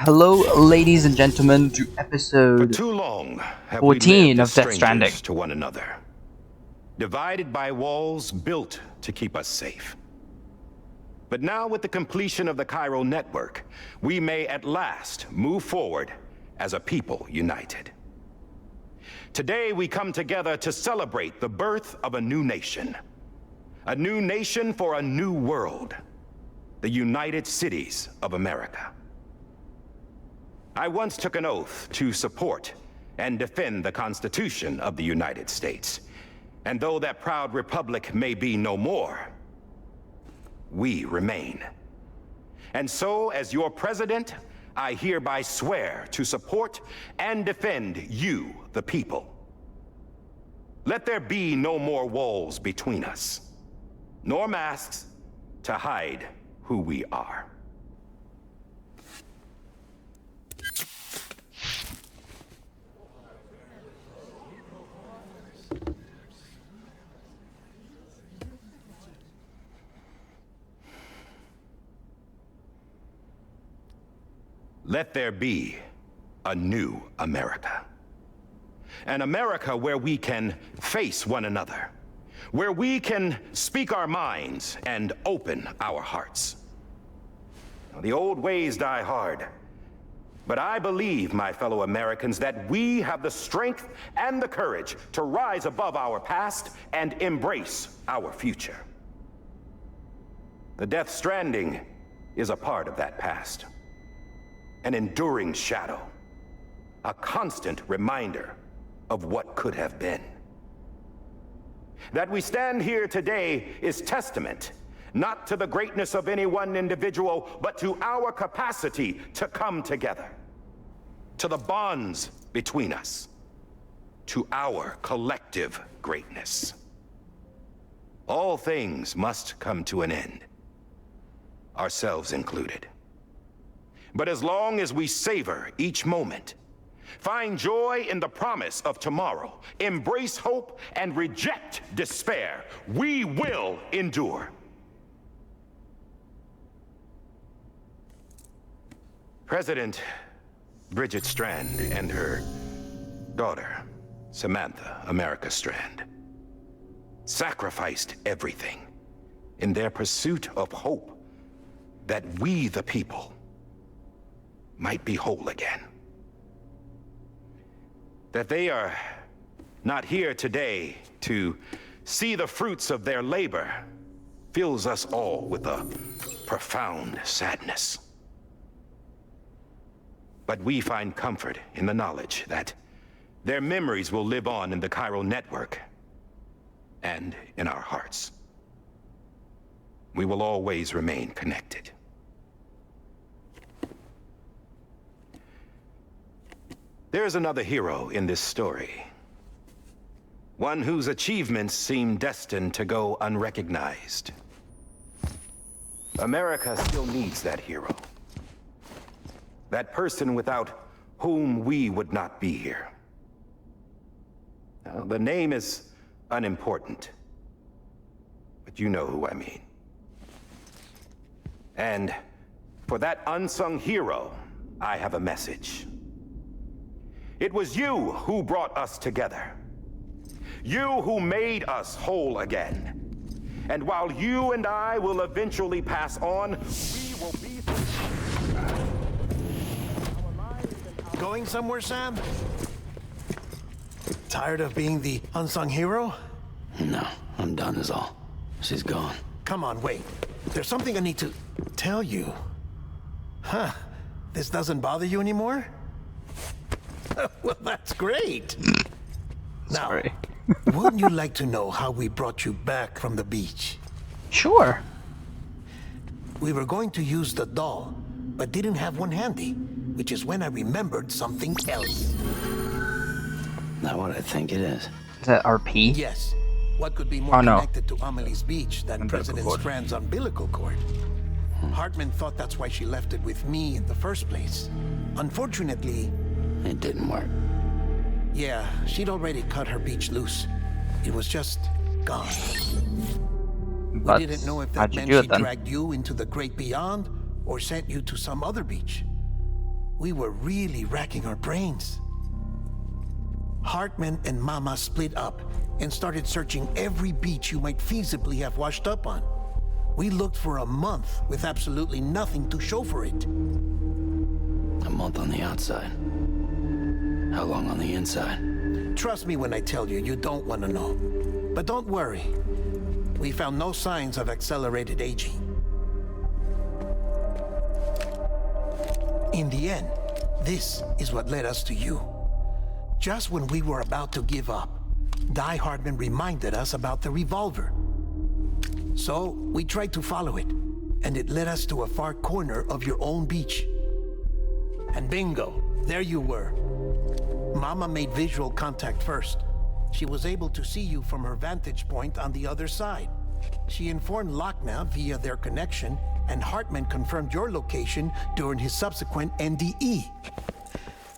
Hello, ladies and gentlemen, to episode For too long have 14 we of Death lived Stranding. strangers to one another, divided by walls built to keep us safe. But now, with the completion of the Chiral Network, we may at last move forward as a people united. Today, we come together to celebrate the birth of a new nation for a new world, the United Cities of America. I once took an oath to support and defend the Constitution of the United States. And though that proud republic may be no more, we remain. And so, as your president, I hereby swear to support and defend you, the people. Let there be no more walls between us, nor masks to hide who we are. Let there be a new America. An America where we can face one another, where we can speak our minds and open our hearts. Now, the old ways die hard, but I believe, my fellow Americans, that we have the strength and the courage to rise above our past and embrace our future. The Death Stranding is a part of that past. An enduring shadow, a constant reminder of what could have been. That we stand here today is testament, not to the greatness of any one individual, but to our capacity to come together, to the bonds between us, to our collective greatness. All things must come to an end, ourselves included. But as long as we savor each moment, find joy in the promise of tomorrow, embrace hope, and reject despair, we will endure. President Bridget Strand and her daughter, Samantha America Strand, sacrificed everything in their pursuit of hope that we, the people, might be whole again. That they are not here today to see the fruits of their labor fills us all with a profound sadness. But we find comfort in the knowledge that their memories will live on in the Chiral Network and in our hearts. We will always remain connected. There's another hero in this story. One whose achievements seem destined to go unrecognized. America still needs that hero. That person without whom we would not be here. Now, the name is unimportant, but you know who I mean. And for that unsung hero, I have a message. It was you who brought us together. You who made us whole again. And while you and I will eventually pass on, we will be... Going somewhere, Sam? Tired of being the unsung hero? No, I'm done is all. She's gone. Come on, wait. There's something I need to tell you. Huh. This doesn't bother you anymore? Well, that's great. Now, Sorry. wouldn't you like to know how we brought you back from the beach? Sure. We were going to use the doll, but didn't have one handy, which is when I remembered something else. Not what I think it is. Is that RP? Yes. What could be more Oh, no. connected to Amelie's beach than Umbilical President cord. Strand's umbilical cord? Hartman thought that's why she left it with me in the first place. Unfortunately, It didn't work. yeah, she'd already cut her beach loose. It was just gone. But We didn't know if how'd that you meant do she it then? dragged you into the great beyond or sent you to some other beach. we were really racking our brains. Hartman and Mama split up and started searching every beach you might feasibly have washed up on. We looked for a month with absolutely nothing to show for it. A month on the outside. How long on the inside? Trust me when I tell you, you don't want to know. But don't worry. We found no signs of accelerated aging. In the end, this is what led us to you. Just when we were about to give up, Die Hardman reminded us about the revolver. So we tried to follow it, and it led us to a far corner of your own beach. And bingo, there you were. Mama made visual contact first. She was able to see you from her vantage point on the other side. She informed Lochna via their connection, and Hartman confirmed your location during his subsequent NDE.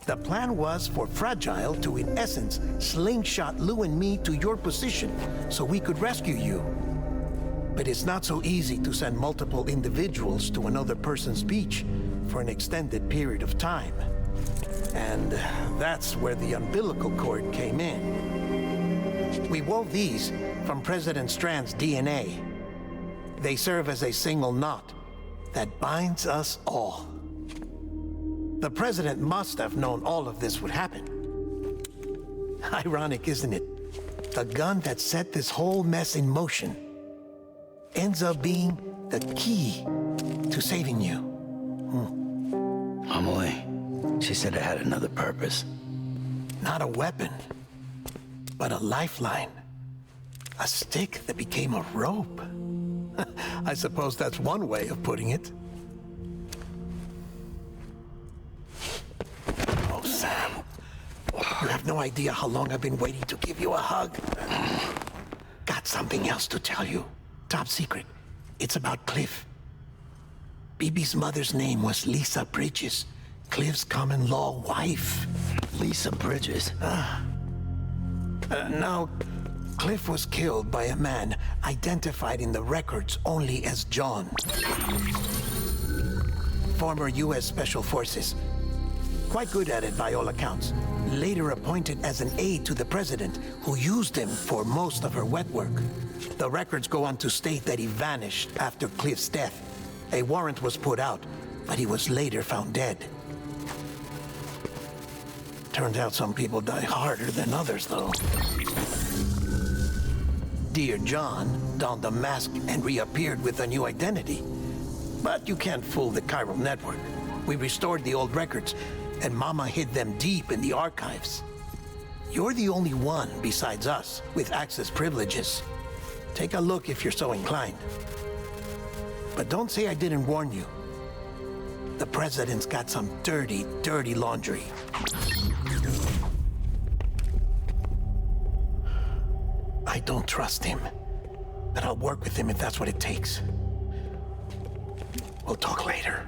The plan was for Fragile to, in essence, slingshot Lou and me to your position so we could rescue you. But it's not so easy to send multiple individuals to another person's beach for an extended period of time. And that's where the umbilical cord came in. We wove these from President Strand's DNA. They serve as a single knot that binds us all. The President must have known all of this would happen. Ironic, isn't it? The gun that set this whole mess in motion ends up being the key to saving you. Amelie, she said it had another purpose. Not a weapon, but a lifeline. A stick that became a rope. I suppose that's one way of putting it. Oh, Sam. You have no idea how long I've been waiting to give you a hug. Got something else to tell you. Top secret. It's about Cliff. BB's mother's name was Lisa Bridges, Cliff's common-law wife. Lisa Bridges? Now, Cliff was killed by a man identified in the records only as John. Former U.S. Special Forces. Quite good at it by all accounts. Later appointed as an aide to the president, who used him for most of her wet work. The records go on to state that he vanished after Cliff's death. A warrant was put out, but he was later found dead. Turned out some people die harder than others, though. Dear John donned a mask and reappeared with a new identity. But you can't fool the Chiral Network. We restored the old records, and Mama hid them deep in the archives. You're the only one besides us with access privileges. Take a look if you're so inclined. But don't say I didn't warn you. The president's got some dirty, dirty laundry. I don't trust him, but I'll work with him if that's what it takes. We'll talk later.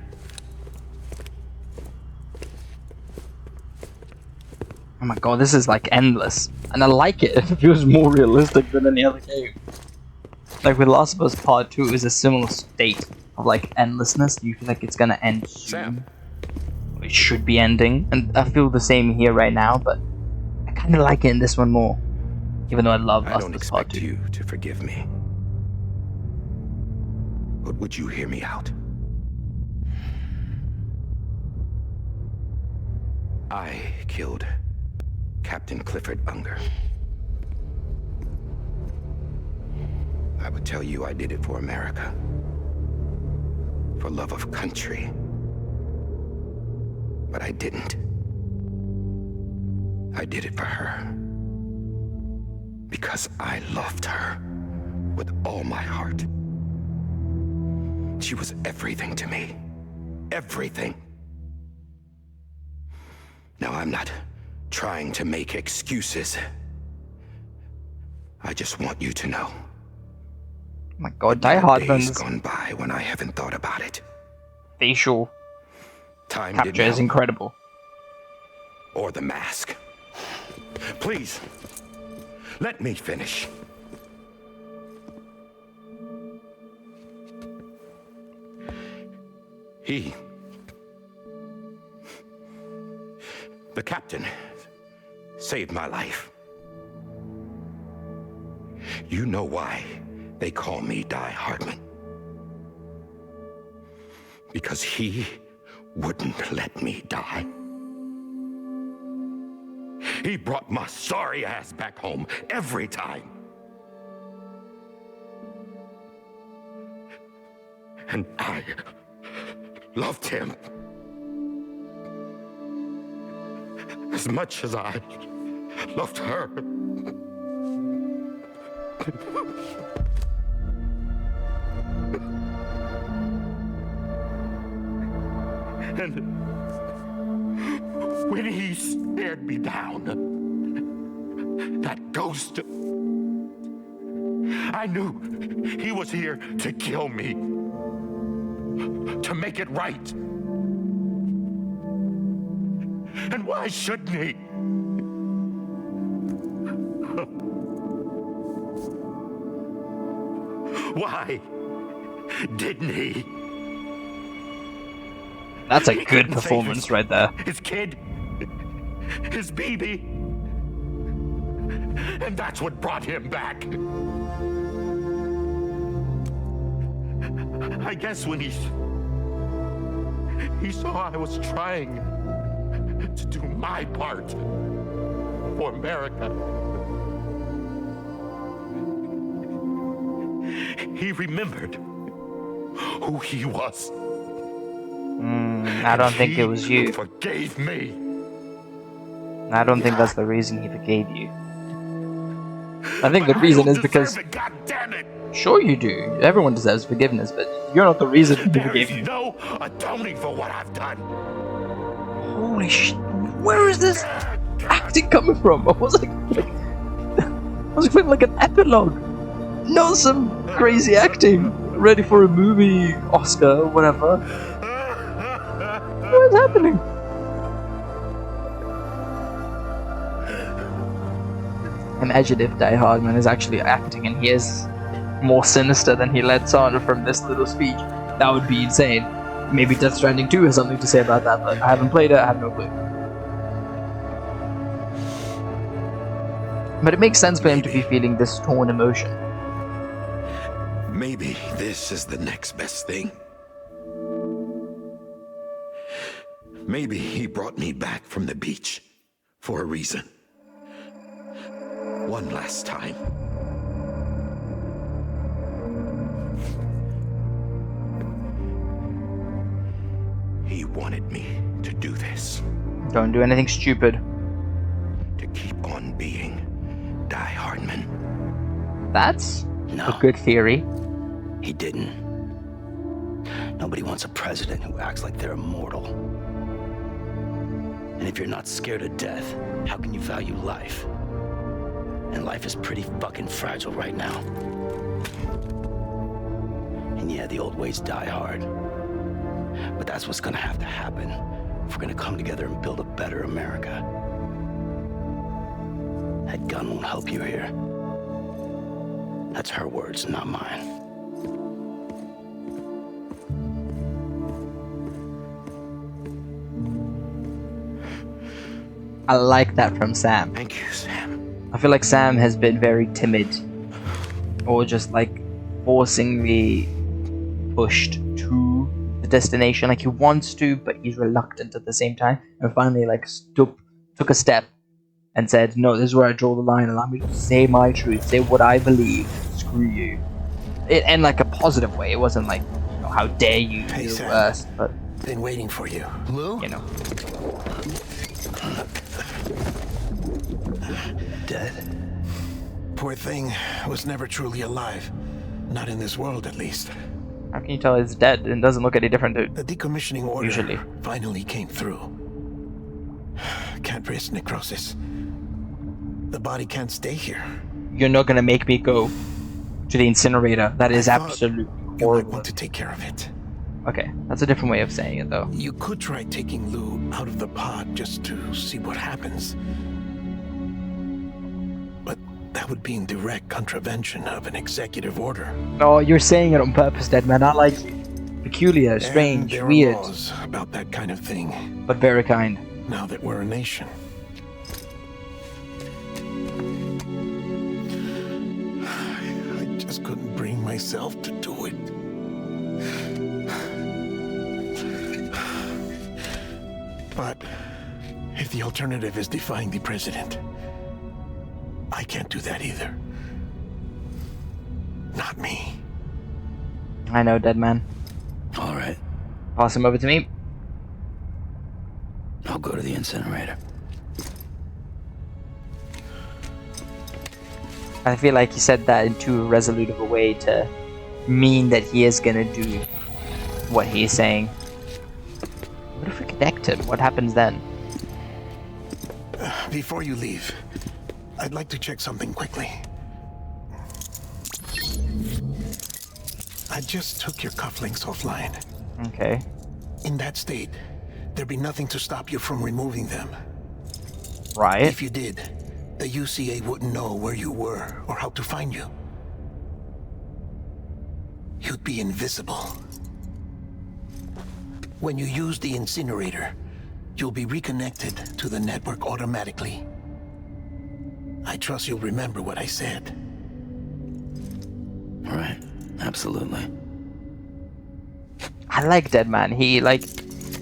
Oh my god, this is like endless. And I like it. It feels more realistic than any other game. Like with Last of Us Part 2 is a similar state of like endlessness. You feel like it's gonna end soon. Sam. It should be ending. And I feel the same here right now, but I kinda like it in this one more. Even though I love I Last don't of Us Part expect 2. you to forgive me. But would you hear me out? I killed Captain Clifford Unger. I would tell you I did it for America. For love of country. But I didn't. I did it for her. Because I loved her with all my heart. She was everything to me. Everything. Now, I'm not trying to make excuses. I just want you to know. Oh my god, Die Hardman's Days gone by when I haven't thought about it. facial Time capture didn't is help. incredible. Or the mask. Please, let me finish. The captain saved my life. You know why they call me Die Hardman? Because he wouldn't let me die. He brought my sorry ass back home every time. And I loved him as much as I loved her. And when he stared me down, that ghost, I knew he was here to kill me, to make it right. And why shouldn't he? Why didn't he? That's a good performance right there. His kid, his baby, and that's what brought him back. I guess when he saw I was trying to do my part for America, he remembered who he was. I don't think it was you. He forgave me. I don't think that's the reason he forgave you. I think the reason is because... God damn it! Sure you do. Everyone deserves forgiveness, but you're not the reason he forgave you. No atoning for what I've done. Holy shit. Where is this acting coming from? I was expecting like an epilogue. Not some crazy acting. Ready for a movie, Oscar, or whatever. What is happening? Imagine if Die Hardman is actually acting and he is more sinister than he lets on from this little speech. That would be insane. Maybe Death Stranding 2 has something to say about that, but I haven't played it, I have no clue. But it makes sense for him to be feeling this torn emotion. Maybe this is the next best thing. Maybe he brought me back from the beach for a reason. One last time. He wanted me to do this. Don't do anything stupid. To keep on being Die Hardman. That's No. a good theory. He didn't. Nobody wants a president who acts like they're immortal. And if you're not scared of death, how can you value life? And life is pretty fucking fragile right now. And yeah, the old ways die hard. But that's what's gonna have to happen if we're gonna come together and build a better America. That gun won't help you here. That's her words, not mine. I like that from Sam. Thank you, Sam. I feel like Sam has been very timid. Or just like forcingly pushed to the destination. Like he wants to, but he's reluctant at the same time. And finally like took a step and said, no, this is where I draw the line. Allow me to say my truth. Say what I believe. Screw you. In like a positive way. It wasn't like, you know, how dare you, Hey, you're the Sam. worst. But, Been waiting for you. Lou? you know. Dead? Poor thing was never truly alive. Not in this world, at least. How can you tell it's dead? It doesn't look any different to... The decommissioning order Usually. finally came through. Can't risk necrosis. The body can't stay here. You're not gonna make me go to the incinerator. That is I thought absolutely You might horrible. want to take care of it. Okay, that's a different way of saying it though. You could try taking Lou out of the pod just to see what happens. But that would be in direct contravention of an executive order. No, you're saying it on purpose, Deadman. I like you. Peculiar, And strange, there are weird, laws about that kind of thing. but very kind. now that we're a nation. I just couldn't bring myself to do it. But if the alternative is defying the president, I can't do that either. Not me. I know, dead man. All right, Pass him over to me. I'll go to the incinerator. I feel like he said that in too resolute of a way to mean that he is gonna do what he's saying. What if we connect him? What happens then? Before you leave, I'd like to check something quickly. I just took your cufflinks offline. Okay. In that state, there'd be nothing to stop you from removing them. Right. If you did, the UCA wouldn't know where you were or how to find you. You'd be invisible. When you use the incinerator, you'll be reconnected to the network automatically. I trust you'll remember what I said. All right, absolutely. I like Dead Man. He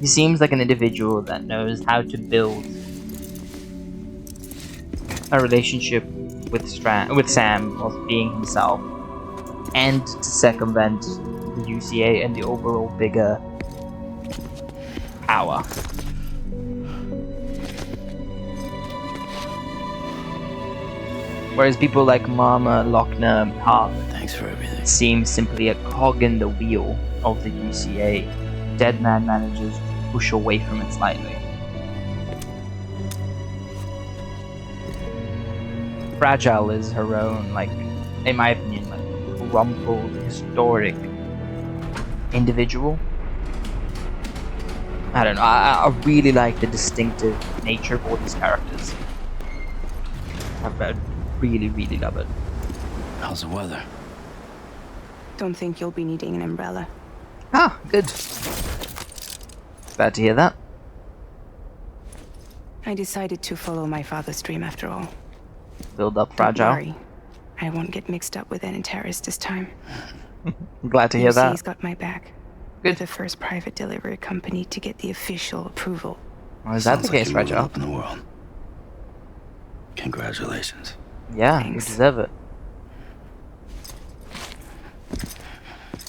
seems like an individual that knows how to build a relationship with Sam while being himself, and to circumvent the UCA and the overall bigger power. Whereas people like Mama, Lochner, and Hart Thanks for everything. seem simply a cog in the wheel of the UCA. Dead Man manages to push away from it slightly. Fragile is her own, in my opinion, crumpled, historic individual. I don't know, I really like the distinctive nature of all these characters. I really, really love it. How's the weather? Don't think you'll be needing an umbrella. Ah, good. Glad to hear that. I decided to follow my father's dream after all. Build up Don't Fragile. worry. I won't get mixed up with any terrorists this time. Glad to hear that. UC's got my back. Good. We're the first private delivery company to get the official approval. Well, is that the Sounds like case, you're moving Fragile? up in the world. Congratulations. Yeah, Thanks. you deserve it.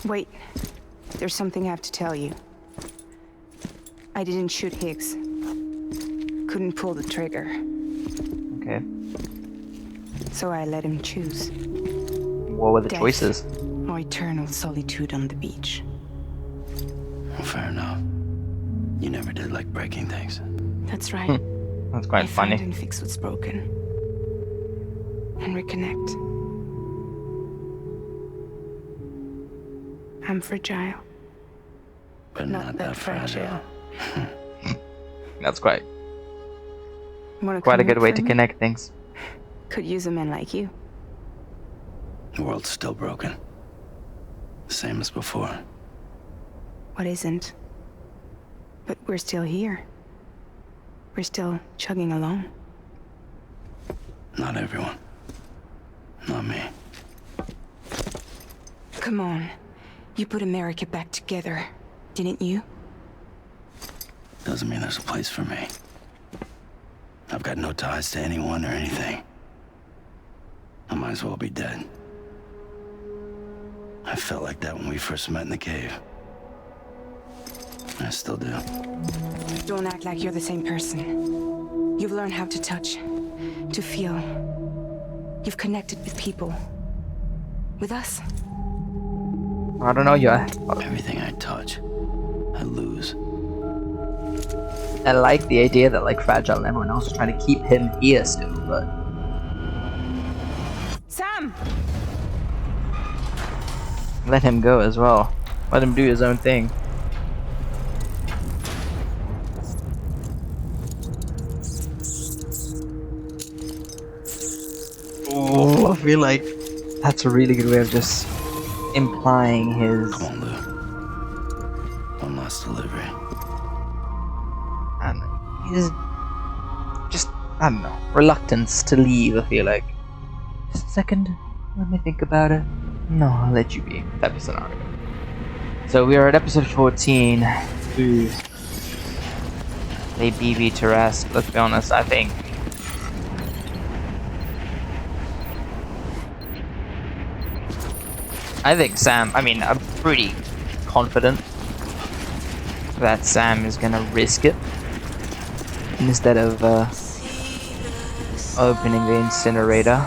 Wait. There's something I have to tell you. I didn't shoot Higgs. Couldn't pull the trigger. Okay. So I let him choose. What were the Death. choices? Or eternal solitude on the beach. Well, fair enough. You never did like breaking things. That's right. That's quite I funny. find and fix what's broken. And reconnect. I'm fragile. But not that fragile. That's quite Wanna a come good look way for to me? connect things. Could use a man like you. The world's still broken. The same as before. What isn't? But we're still here. We're still chugging along. Not everyone. Not me. Come on. You put America back together, didn't you? Doesn't mean there's a place for me. I've got no ties to anyone or anything. I might as well be dead. I felt like that when we first met in the cave. I still do. Don't act like you're the same person. You've learned how to touch, to feel. You've connected with people. With us. I don't know, Everything I touch, I lose. I like the idea that Fragile and everyone else is trying to keep him here still, but Sam! let him go as well. Let him do his own thing. Oh, I feel like that's a really good way of just implying his. Come on, Lou. One last delivery. And his I don't know, reluctance to leave, I feel like. Just a second, let me think about it. No, I'll let you be, type of scenario. So we are at episode 14. Ooh. They BB Terrace, let's be honest, I think. Sam, I'm pretty confident that Sam is gonna risk it. Instead of opening the incinerator,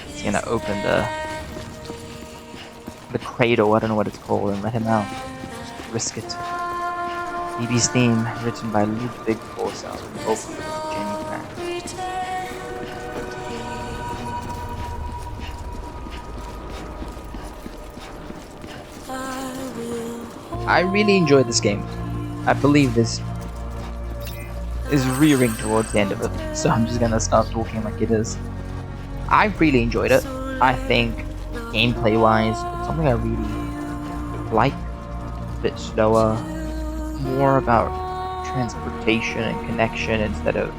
he's gonna open the cradle, I don't know what it's called, and let him out. Just risk it. BB's theme, written by Ludwig Forsell, vocal by Jenny Grant. I really enjoyed this game. I believe this is rearing towards the end of it, so I'm just gonna start talking like it is. I really enjoyed it. I think gameplay-wise, it's something I really like. A bit slower, more about transportation and connection instead of,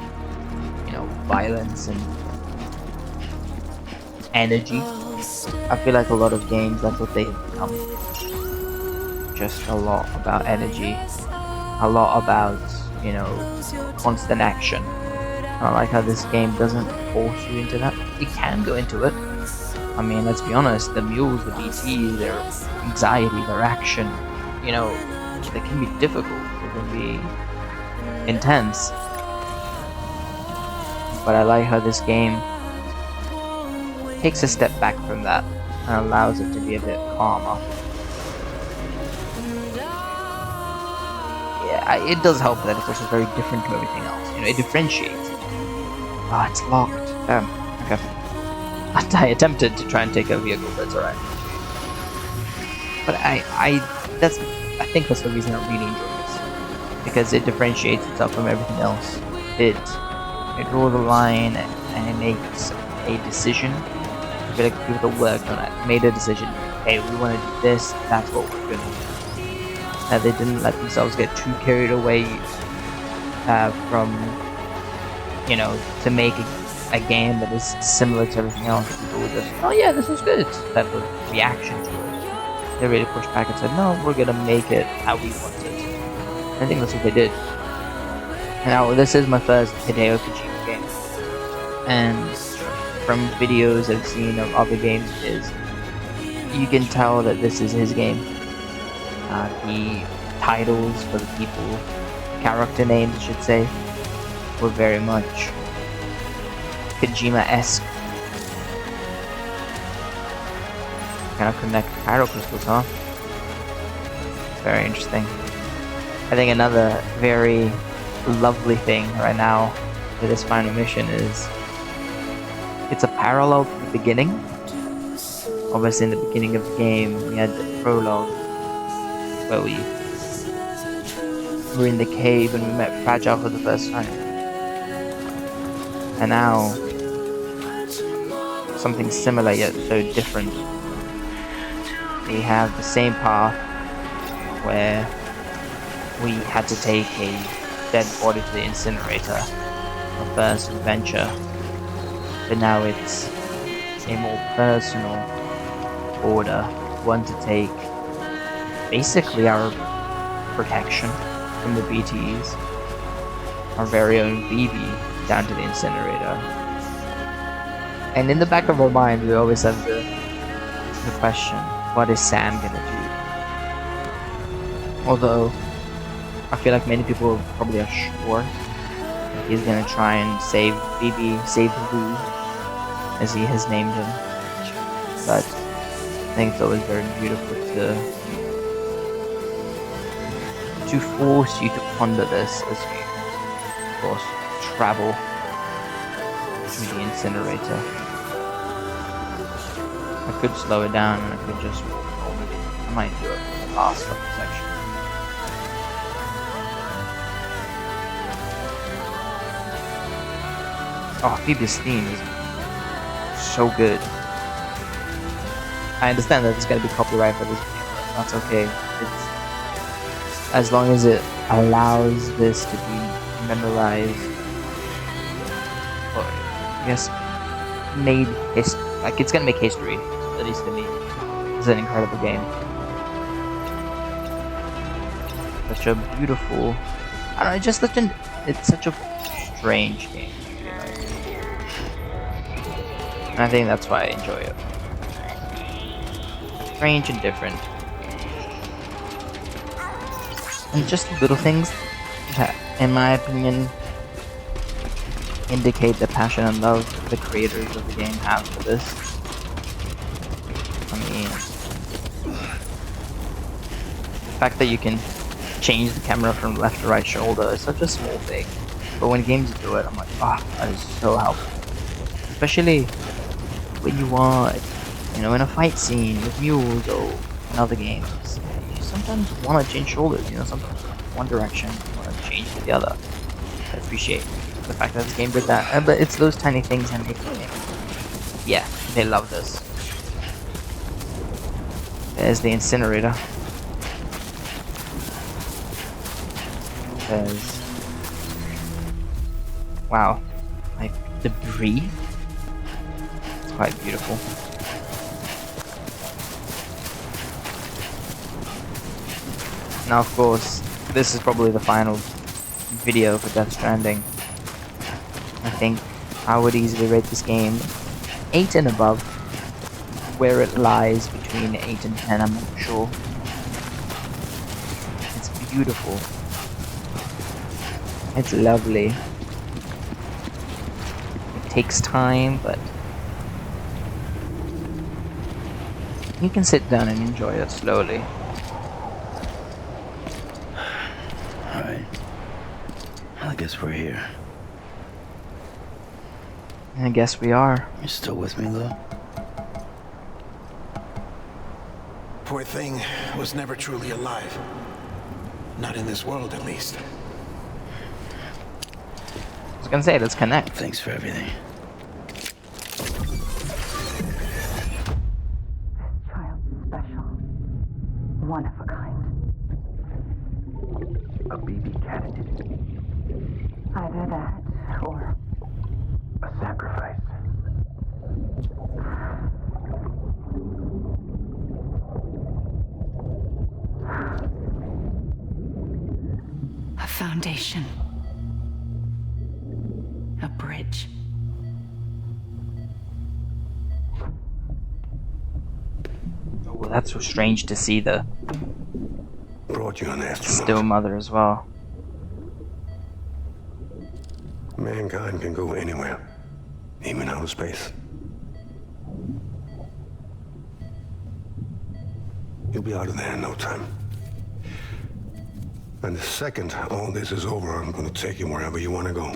violence and energy. I feel like a lot of games, that's what they have become. Just a lot about energy, a lot about, constant action. I like how this game doesn't force you into that. It can go into it. Let's be honest, the mules, the BTs, their anxiety, their action, they can be difficult, they can be intense. But I like how this game takes a step back from that and allows it to be a bit calmer. Yeah, it does help that it's also very different to everything else. It differentiates. Oh, it's locked. Okay. I attempted to try and take a vehicle, but it's alright. But I think that's the reason I really enjoy this. Because it differentiates itself from everything else. It draws a line and it makes a decision. I feel like people that worked on it made a decision. Hey, we want to do this, that's what we're going to do. And they didn't let themselves get too carried away from, to make a game that is similar to everything else. People were just, oh yeah, this is good, type of reaction to it. They really pushed back and said, no, we're gonna make it how we want it. And I think that's what they did. And now this is my first Hideo Kojima game. And from videos I've seen of other games you can tell that this is his game. The titles for the people, character names I should say, were very much Kojima-esque. Kind of connect pyro crystals, huh? It's very interesting. I think another very lovely thing right now for this final mission is it's a parallel to the beginning. Obviously in the beginning of the game we had the prologue where we were in the cave and we met Fragile for the first time. And now, something similar yet so different. We have the same path where we had to take a dead body to the incinerator, our first adventure. But now it's a more personal order, one to take basically our protection from the BTs, our very own BB, down to the incinerator. And in the back of our mind we always have the question, what is Sam gonna do? Although I feel like many people probably are sure that he's gonna try and save BB, save Lou, as he has named him. But I think it's always very beautiful to force you to ponder this as you, of course, travel through the incinerator. I could slow it down and I could just walk normally. I might do it for the last couple sections. Oh, Phoebe's theme is so good. I understand that it's gonna be copyright for this video, but that's okay. It's as long as it allows this to be memorized, or I guess made history. Like, it's gonna make history, at least to me. It's an incredible game. Such a beautiful, I don't know, it's such a strange game. And I think that's why I enjoy it. Strange and different. And just little things that, in my opinion, indicate the passion and love the creators of the game have for this. I mean, the fact that you can change the camera from left to right shoulder is such a small thing. But when games do it, I'm like, ah, that is so helpful. Especially when you are, you know, in a fight scene with mules or in other games. You sometimes want to change shoulders, you know, sometimes one direction, you want to change to the other. I appreciate the fact that this game did that. But it's those tiny things that make me think, yeah, they love this. There's the incinerator. There's... wow. Like, debris? It's quite beautiful. Now, of course, this is probably the final video for Death Stranding. I think I would easily rate this game 8 and above. Where it lies between 8 and 10, I'm not sure. It's beautiful. It's lovely. It takes time, but you can sit down and enjoy it slowly. Alright. I guess we're here. I guess we are. You still with me, Lou? Poor thing was never truly alive. Not in this world, at least. I was gonna say, let's connect. Thanks for everything. Child special. One of a kind. A BB candidate. Either that, or A sacrifice. a foundation. A bridge. Oh, that's so strange to see the Brought you an astronaut. still mother as well. Mankind can go anywhere, even outer space. You'll be out of there in no time. And the second all this is over, I'm gonna take you wherever you wanna go.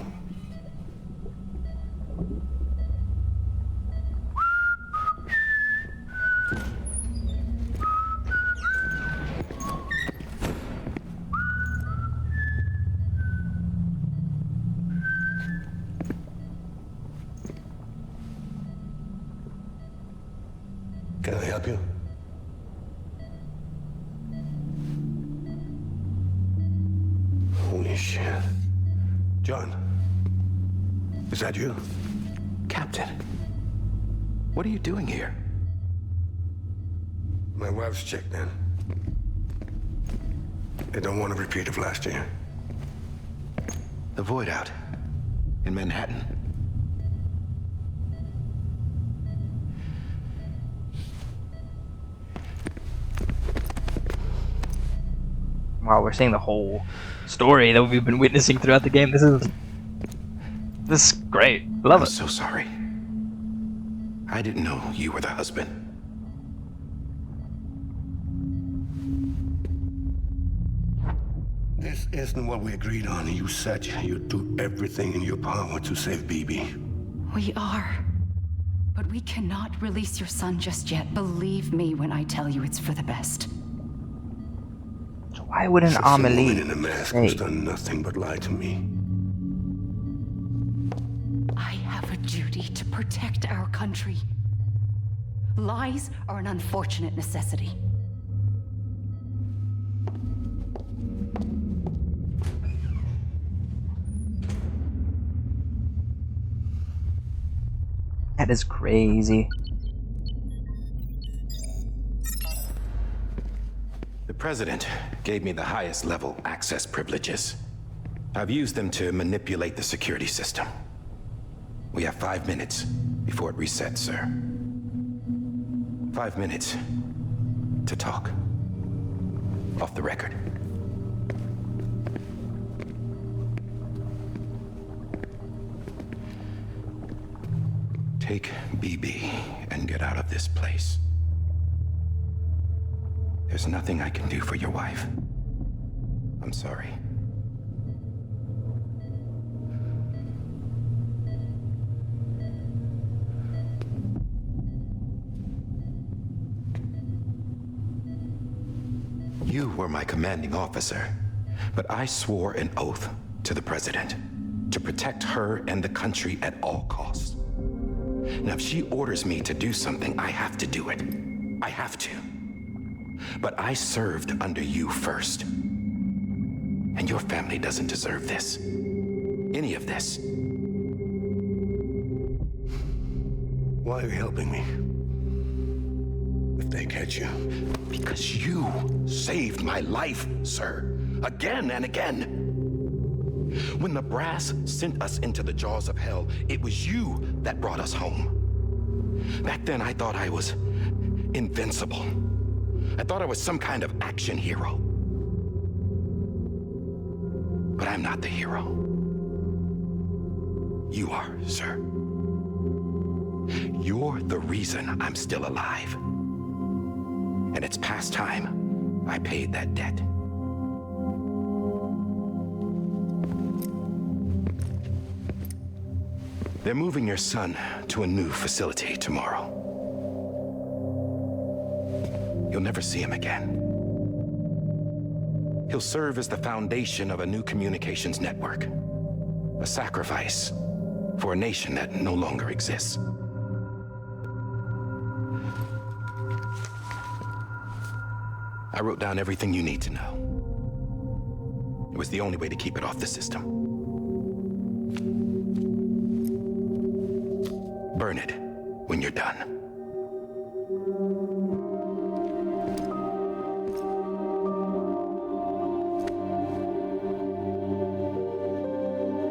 Can I help you? Holy shit. John, is that you? Captain, what are you doing here? My wife's checked in. They don't want a repeat of last year. The void out in Manhattan. Wow, we're seeing the whole story that we've been witnessing throughout the game. This is great. Love I'm it. so sorry. I didn't know you were the husband. This isn't what we agreed on. You said you'd do everything in your power to save BB. We are. But we cannot release your son just yet. Believe me when I tell you it's for the best. So why would an Some woman Amelie in a mask say? who's done nothing but lie to me. I have a duty to protect our country. Lies are an unfortunate necessity. That is crazy. The President gave me the highest level access privileges. I've used them to manipulate the security system. We have 5 minutes before it resets, sir. 5 minutes to talk. Off the record. Take BB and get out of this place. There's nothing I can do for your wife. I'm sorry. You were my commanding officer, but I swore an oath to the President to protect her and the country at all costs. Now, if she orders me to do something, I have to do it. I have to. But I served under you first. And your family doesn't deserve this. Any of this. Why are you helping me? If they catch you. Because you saved my life, sir. Again and again. When the brass sent us into the jaws of hell, it was you that brought us home. Back then, I thought I was invincible. I thought I was some kind of action hero. But I'm not the hero. You are, sir. You're the reason I'm still alive. And it's past time I paid that debt. They're moving your son to a new facility tomorrow. You'll never see him again. He'll serve as the foundation of a new communications network. A sacrifice for a nation that no longer exists. I wrote down everything you need to know. It was the only way to keep it off the system. Burn it when you're done.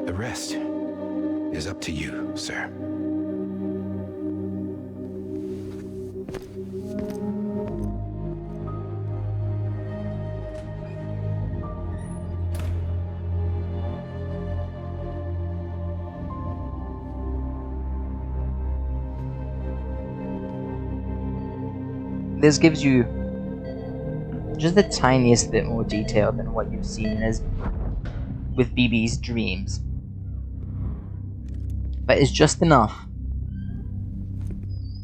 The rest is up to you, sir. This gives you just the tiniest bit more detail than what you've seen as with BB's dreams. But it's just enough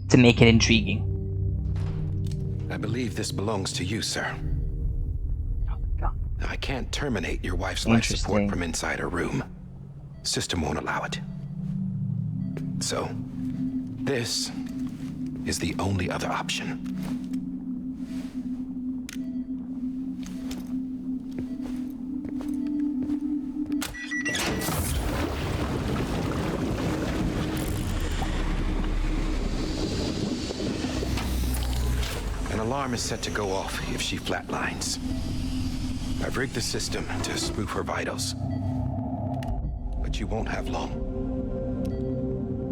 to make it intriguing. I believe this belongs to you, sir. Oh my god. Now, I can't terminate your wife's life support from inside her room. System won't allow it. So, this is the only other option. An alarm is set to go off if she flatlines. I've rigged the system to spoof her vitals. But you won't have long.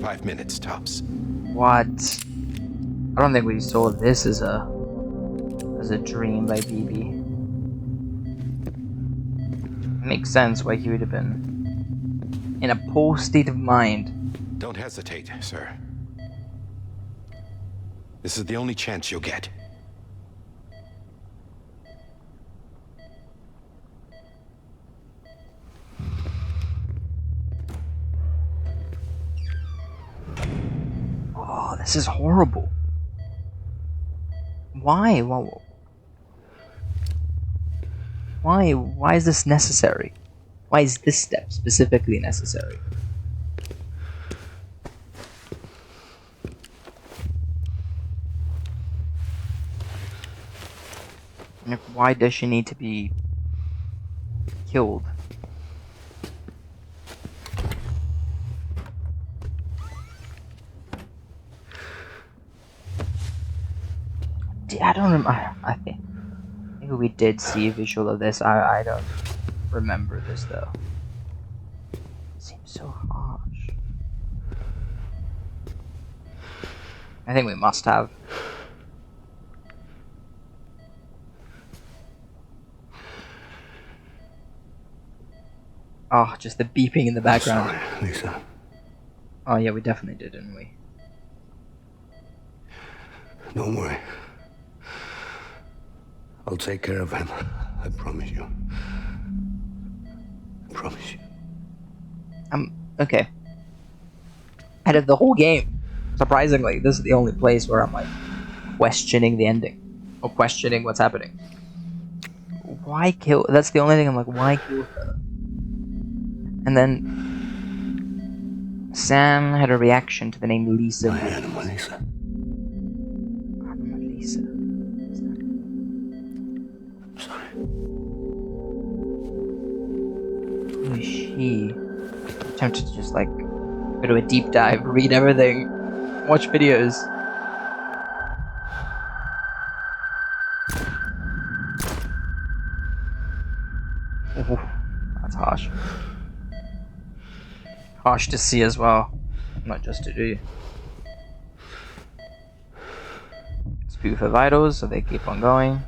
5 minutes tops. What? I don't think we saw this as a dream by BB. Makes sense why he would have been in a poor state of mind. Don't hesitate, sir. This is the only chance you'll get. Oh, this is horrible. Why? Why is this necessary? Why is this step specifically necessary? Like, why does she need to be killed? I don't remember. I think maybe we did see a visual of this. I don't remember this though. It seems so harsh. I think we must have. Oh, just the beeping in the background. Sorry, Lisa. Oh yeah, we definitely did, didn't we? Don't worry. I'll take care of him. I promise you. I promise you. Okay. Out of the whole game, surprisingly, this is the only place where I'm like questioning the ending. Or questioning what's happening. Why kill? That's the only thing I'm like, why kill her? And then Sam had a reaction to the name Lisa. My animal, Lisa. Animal Lisa. I'm sorry. Who is she? Tempted to just like go to a deep dive, read everything, watch videos. Ooh, that's harsh. Harsh to see as well, not just to do. Spoof her vitals, so they keep on going.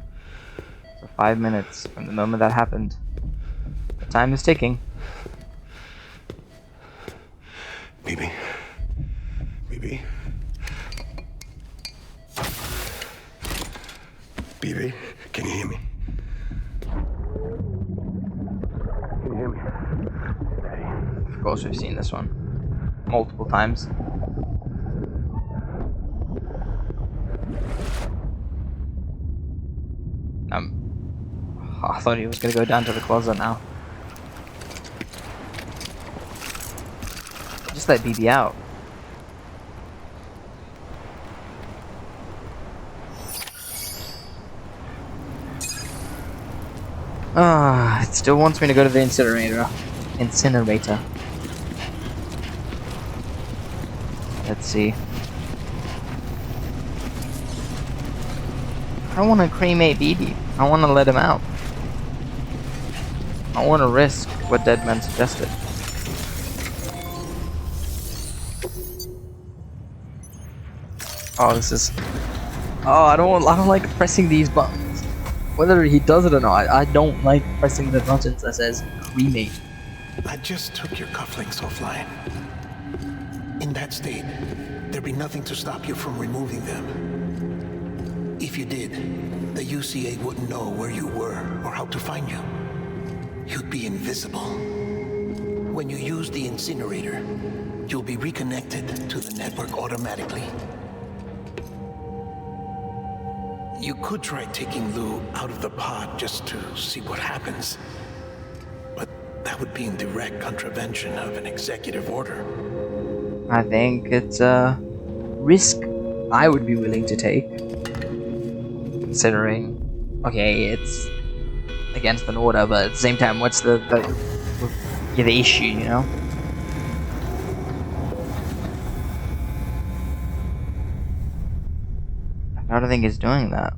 So 5 minutes from the moment that happened. The time is ticking. BB. BB. BB, can you hear me? Can you hear me? Of course, we've seen this one multiple times. I thought he was gonna go down to the closet now. Just let BB out. It still wants me to go to the incinerator. Let's see. I don't want to cremate BB. I want to let him out. I want to risk what Deadman suggested. Oh, this is. Oh, I don't like pressing these buttons. Whether he does it or not, I don't like pressing the buttons that says cremate. I just took your cufflinks offline. In that state, there'd be nothing to stop you from removing them. If you did, the UCA wouldn't know where you were or how to find you. You'd be invisible. When you use the incinerator, you'll be reconnected to the network automatically. You could try taking Lou out of the pod just to see what happens. But that would be in direct contravention of an executive order. I think it's a risk I would be willing to take. Considering, okay, it's against an order, but at the same time, what's the issue, you know? I don't think he's doing that.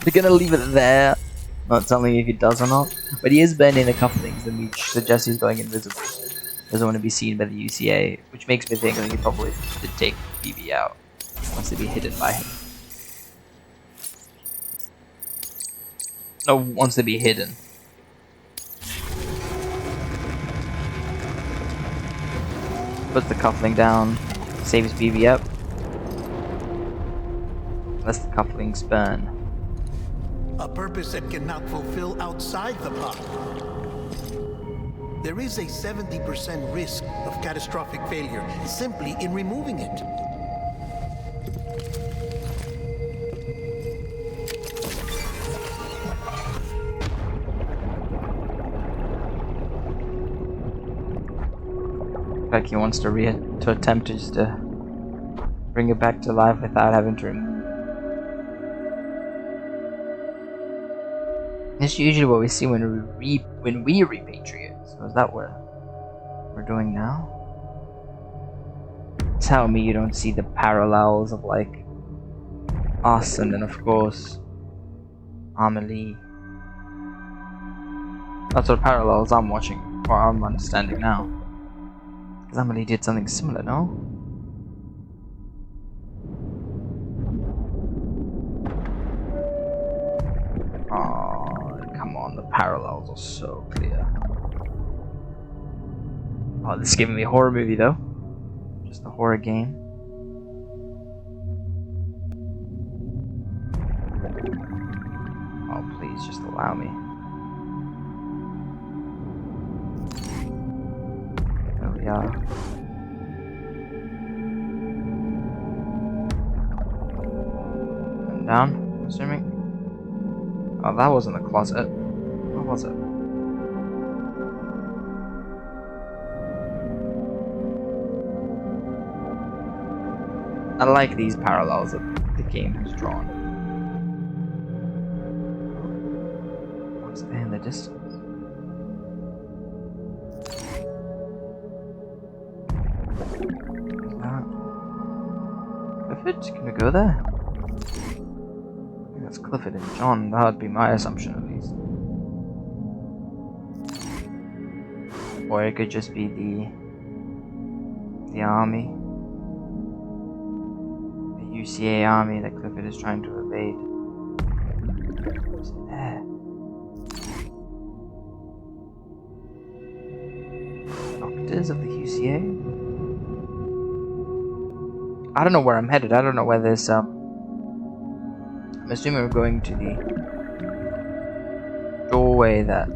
They're gonna leave it there. Not telling me if he does or not. But he is burning a couple things that which suggests he's going invisible. Doesn't want to be seen by the UCA, which makes me think that he probably did take BB out. Wants to be hidden by him. No, wants to be hidden. Puts the cuffling down, saves BB up. Lets the cufflings burn. A purpose that cannot fulfill outside the pod. There is a 70% risk of catastrophic failure simply in removing it. Like he wants to attempt to just bring it back to life without having to remove. This is usually what we see when we repatriate. So is that what we're doing now? Tell me you don't see the parallels of like us and then of course Amelie. That's what parallels I'm watching, or I'm understanding now. Because Amelie did something similar, no? Oh, come on, the parallels are so clear. Oh, this is giving me a horror movie though. Just a horror game. Oh, please, just allow me. There we are. And down, I'm assuming. Oh, that wasn't the closet. What was it? I like these parallels that the game has drawn. What's there in the distance? Is that Clifford? Can we go there? I think that's Clifford and John. That would be my assumption at least. Or it could just be the army. UCA army that Clifford is trying to evade. What's there? Doctors of the UCA? I don't know where I'm headed. I don't know where this I'm assuming we're going to the doorway that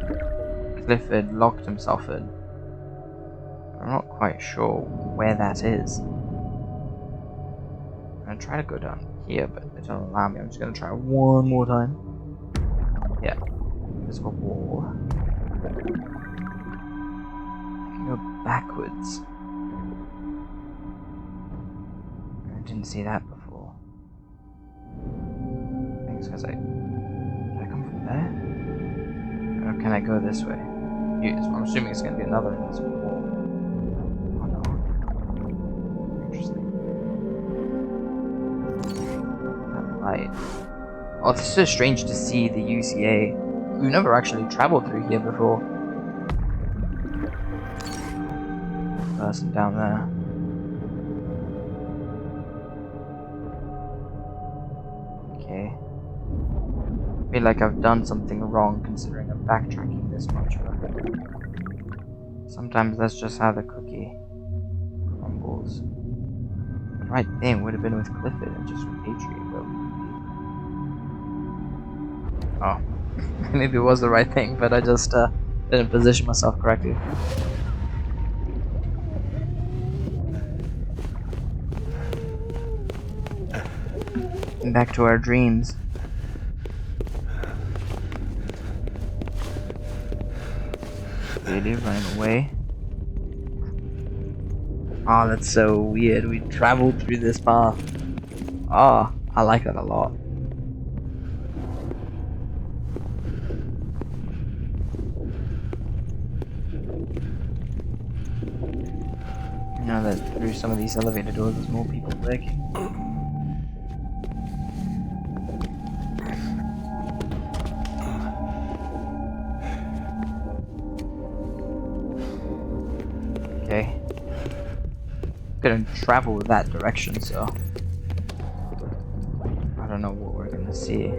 Clifford locked himself in. I'm not quite sure where that is. I'm gonna try to go down here, but they don't allow me. I'm just gonna try one more time. Yeah. There's a wall. I can go backwards. I didn't see that before. I think it's because did I come from there? Or can I go this way? Yes, I'm assuming it's gonna be another invisible wall. Oh no. Interesting. Right. Oh, it's so strange to see the UCA. We've never actually traveled through here before. Person down there. Okay. I feel like I've done something wrong considering I'm backtracking this much, but sometimes that's just how the cookie crumbles. The right thing would have been with Clifford and just repatriate. Oh, maybe it was the right thing, but I just didn't position myself correctly. And back to our dreams. Really running away. Oh, that's so weird. We traveled through this path. Oh, I like that a lot. Now that through some of these elevator doors there's more people lurking. Okay. Gonna travel that direction, so I don't know what we're gonna see.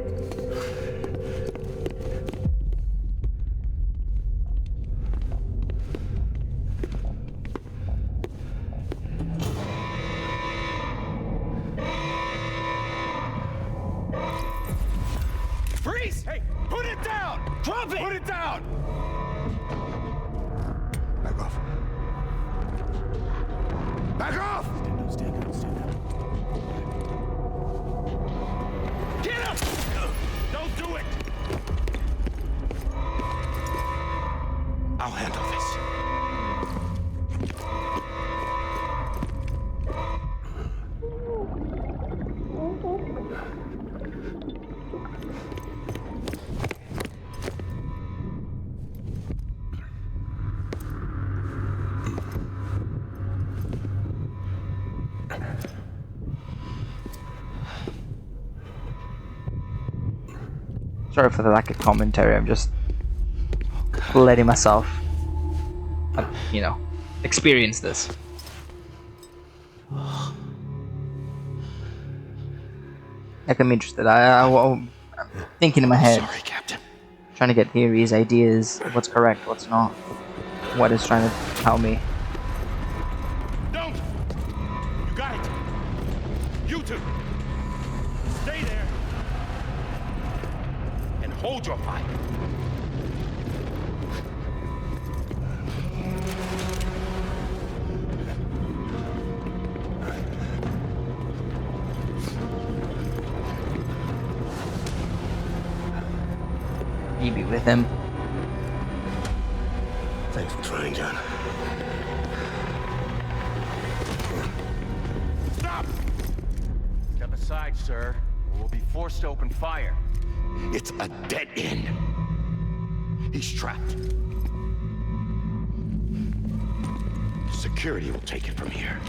Freeze! Hey, put it down! Drop it! Put it down! Back off. Back off! Stand down, stand down. Get up! Don't do it! I'll handle this. Sorry for the lack of commentary. I'm just letting myself, you know, experience this. Like, I'm interested. I'm thinking in my head. Sorry, Captain. Trying to get theories, ideas, what's correct, what's not. What it's trying to tell me. Don't! You got it! You two! Stay there! And hold your fire! You be with him. Thanks for trying, John. Stop! Step aside, sir, or we'll be forced to open fire. It's a dead end. He's trapped. Security will take it from here.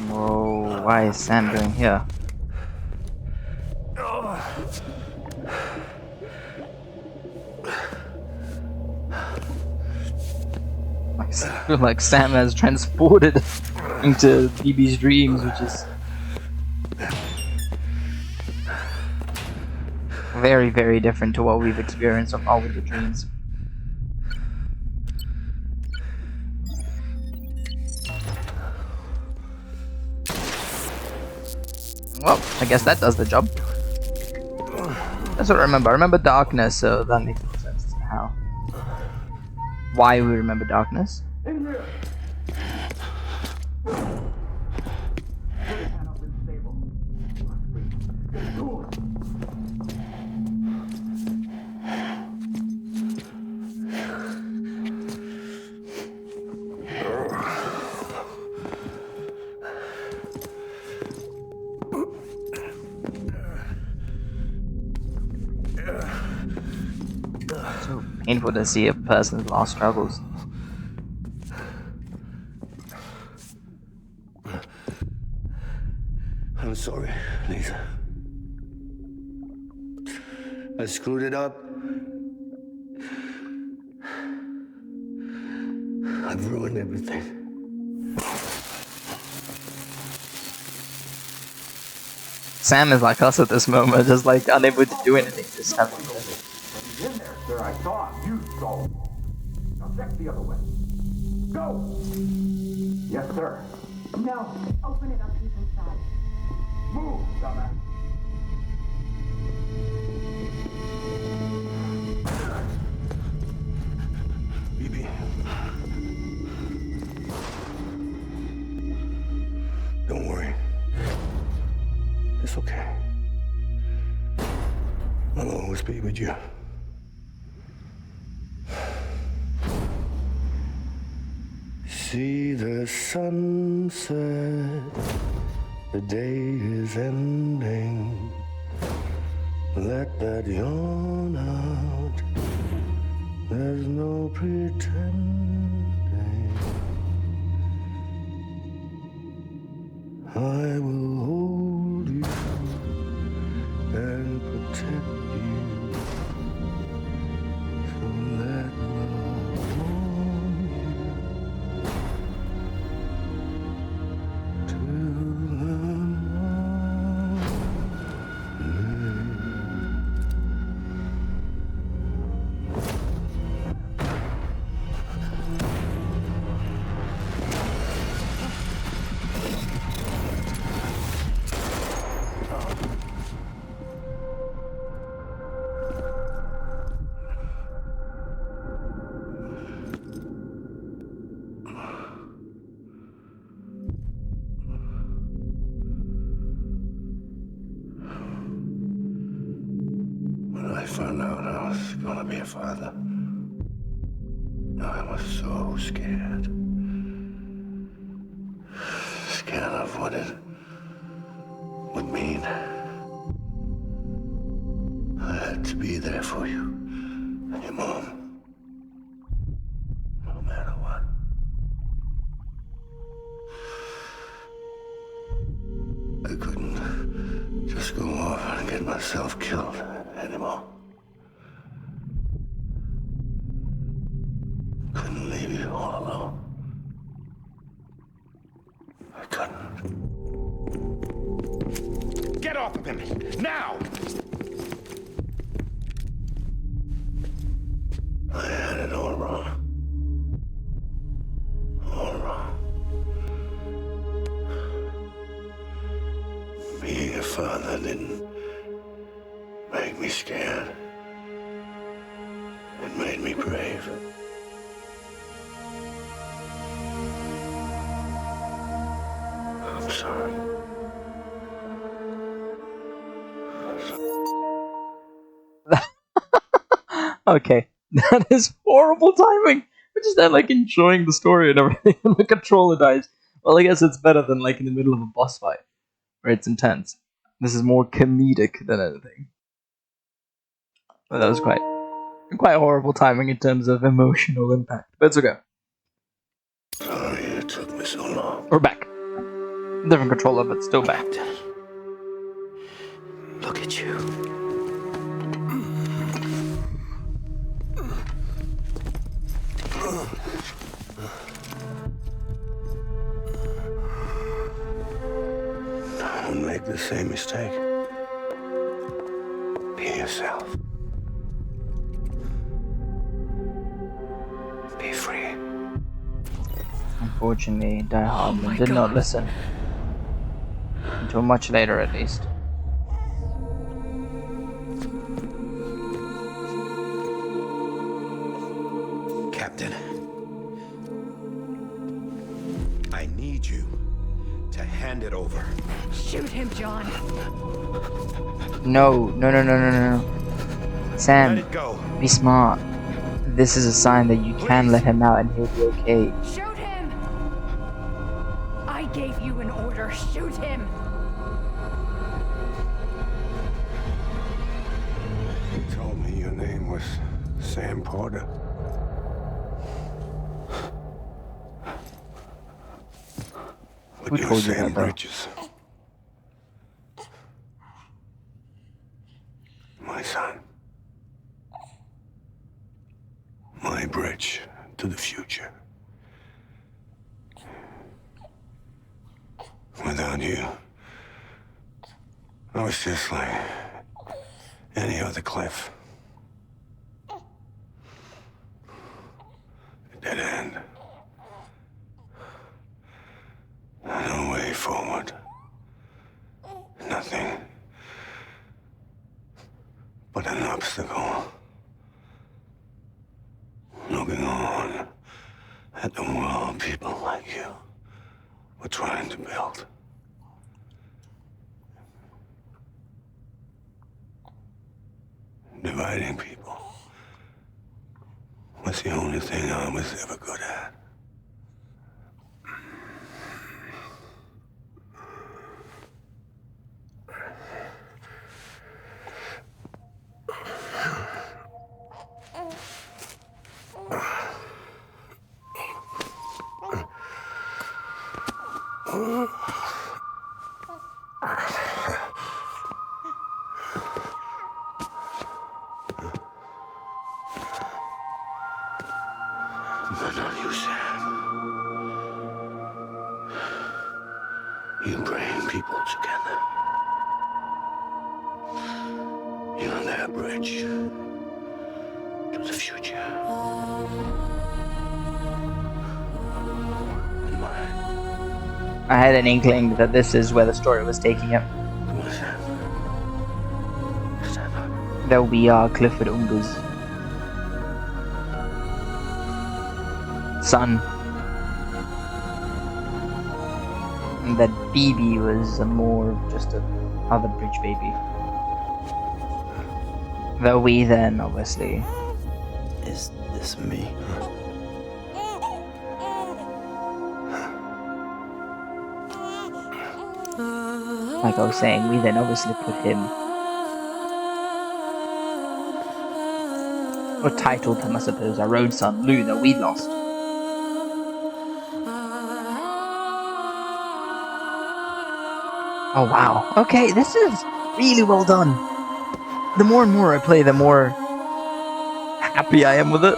Whoa, why is Sam doing here? I feel like Sam has transported into BB's dreams, which is very, very different to what we've experienced of all with the dreams. Well, I guess that does the job. That's what I remember. I remember darkness, so that makes no sense as to how. Why we remember darkness. So painful to see a person's lost struggles. I'm sorry, Lisa. I screwed it up. I've ruined everything. Sam is like us at this moment, just like unable to do anything. Just having In there, sir. I saw him. You saw him. Now check the other way. Go! Yes, sir. No. Open it up deep inside. Move, dumbass. BB. Don't worry. It's okay. I'll always be with you. See the sunset. The day is ending. Let that yawn out. There's no pretending. I will hold you and protect you. So let love warm you till the When I found out I was gonna be a father, so scared. Scared of what it would mean. I had to be there for you and your mom. No matter what. I couldn't just go off and get myself killed anymore. Couldn't leave you all alone. I couldn't. Get off of him! Now! I had it all wrong. All wrong. Being a father didn't make me scared. It made me brave. I'm sorry. Okay, that is horrible timing. We're just like enjoying the story and everything, and the controller dies. Well, I guess it's better than like in the middle of a boss fight, where it's intense. This is more comedic than anything. But that was quite horrible timing in terms of emotional impact. But it's okay. Sorry it took me so long. We're back. Different controller, but still back. Captain, look at you. Don't make the same mistake. Be yourself. Be free. Unfortunately, Die Hard did not listen. Until much later, at least. Captain, I need you to hand it over. Shoot him, John. No. Sam, Let it go. be smart. This is a sign that you can let him out and he'll be okay. Shoot him! I gave you an order. Shoot him! You told me your name was Sam Porter. But Who you're told you Sam that, though? Bridges. My son. My bridge to the future. Without you, I was just like any other Cliff. A dead end. No way forward. Nothing but an obstacle. Looking on at the world people like you were trying to build. Dividing people was the only thing I was ever good at. But not you, Sam. You bring people together. You're their bridge to the future. And mine. I had an inkling that this is where the story was taking him. Come on, Sam. Stand up. That we are Clifford Unger's son. And that BB was more of just a other bridge baby. The we then, obviously. Is this me? like I was saying, we then obviously put him, or titled him, I suppose, our own son, Lou, that we lost. Oh wow, okay, this is really well done. The more and more I play, the more happy I am with it.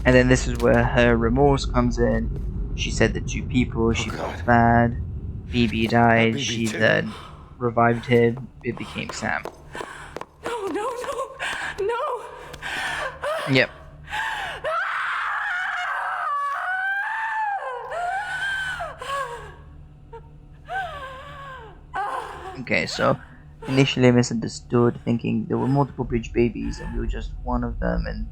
And then this is where her remorse comes in. She said the two people, she felt bad. BB died, she then revived him, it became Sam. No, no, no, no! Yep. Okay, so initially I misunderstood, thinking there were multiple bridge babies and we were just one of them, and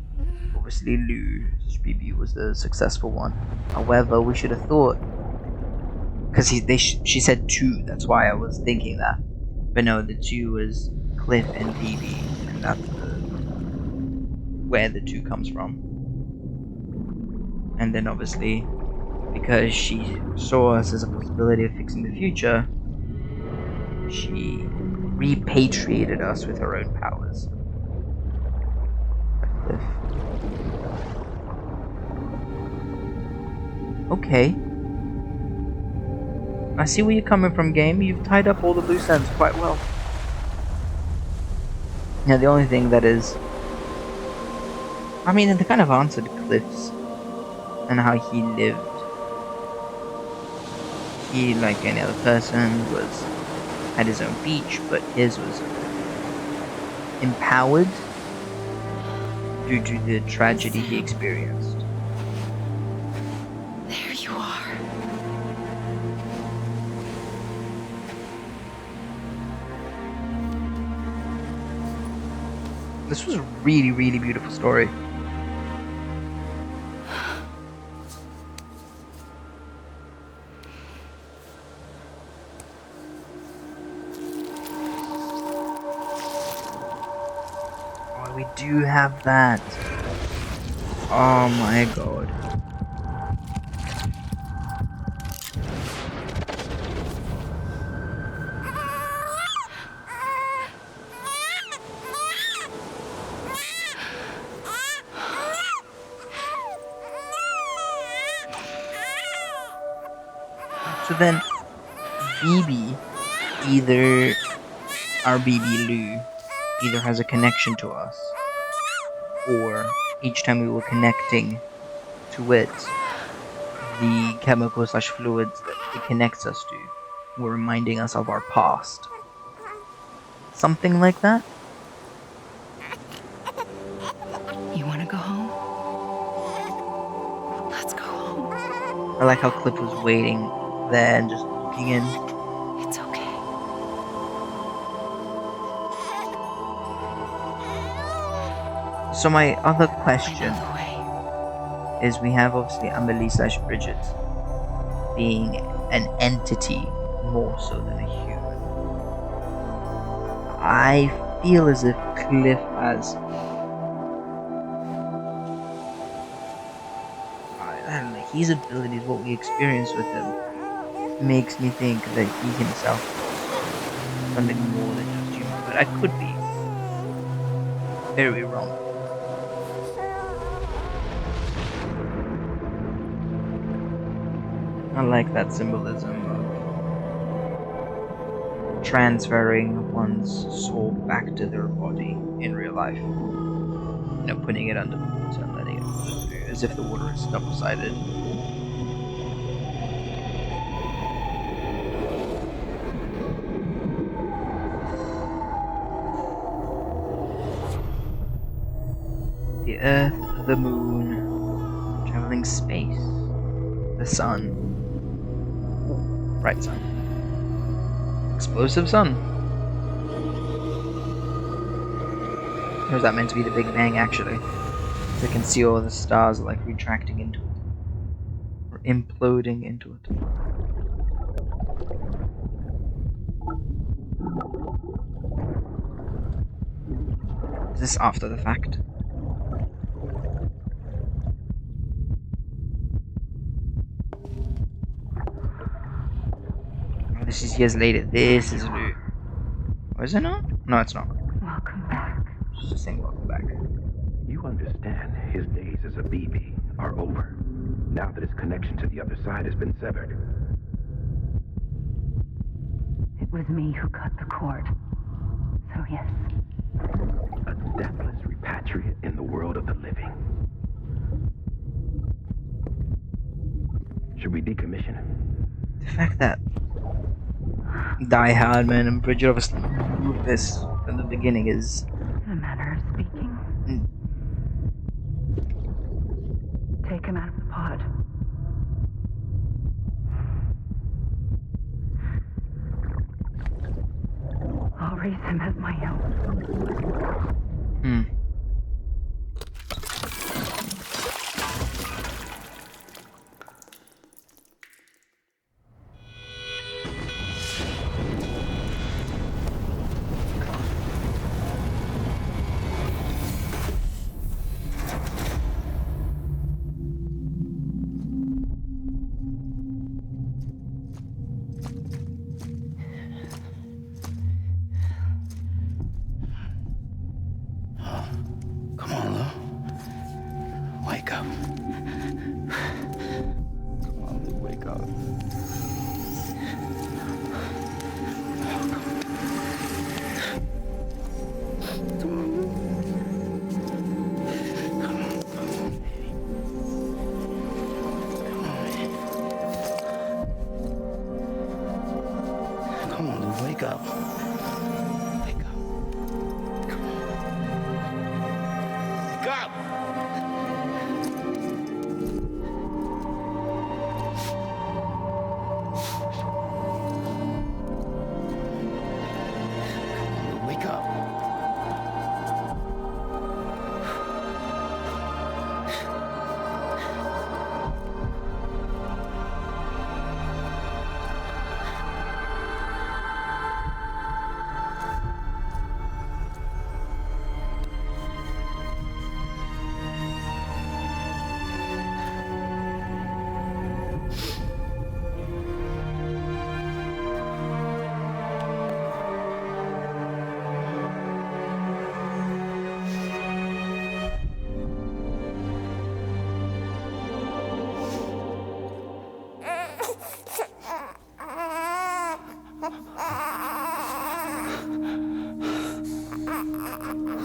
obviously Lou's baby was the successful one. However, we should have thought, because she said two, that's why I was thinking that. But no, the two was Cliff and BB, and that's where the two comes from. And then obviously, because she saw us as a possibility of fixing the future, she repatriated us with her own powers. Cliff. Okay. I see where you're coming from, game. You've tied up all the loose ends quite well. Yeah, the only thing that is... I mean, they kind of answered Cliff's and how he lived. He, like any other person, had his own beach, but his was empowered due to the tragedy he experienced. There you are. This was a really, really beautiful story. Oh, we do have that. Oh my god. So then, BB, either our BB Lou, either has a connection to us, or each time we were connecting to it, the chemical/fluids that it connects us to were reminding us of our past. Something like that? You want to go home? Let's go home. I like how Cliff was waiting there and just looking in. It's okay. So my other question I know the way. is, we have obviously Amelie/Bridget being an entity more so than a human. I feel as if Cliff has, I don't know, his abilities, what we experience with him, makes me think that he himself is something more than just human, but I could be very wrong. I like that symbolism of transferring one's soul back to their body in real life. You know, putting it under the water and letting it flow through, as if the water is double-sided. The Earth, the Moon, traveling space, the Sun. Right sun. Explosive sun. Or is that meant to be the Big Bang, actually? So you can see all the stars like retracting into it. Or imploding into it. Is this after the fact? this is years later. This is loot. Or is it not? No, it's not. Welcome back. Just saying welcome back. You understand his days as a BB are over, now that his connection to the other side has been severed. It was me who cut the cord. So yes. A deathless repatriate in the world of the living. Should we decommission him? The fact that Die Hard, man, and Bridget obviously proved this from the beginning is... In a manner of speaking. Take him out of the pod. I'll raise him as my own. Come on, Lou. Wake up. Come on, Lou, wake up. Come on, Lou, wake up. Wake up. Come on. Wake up! Wake up.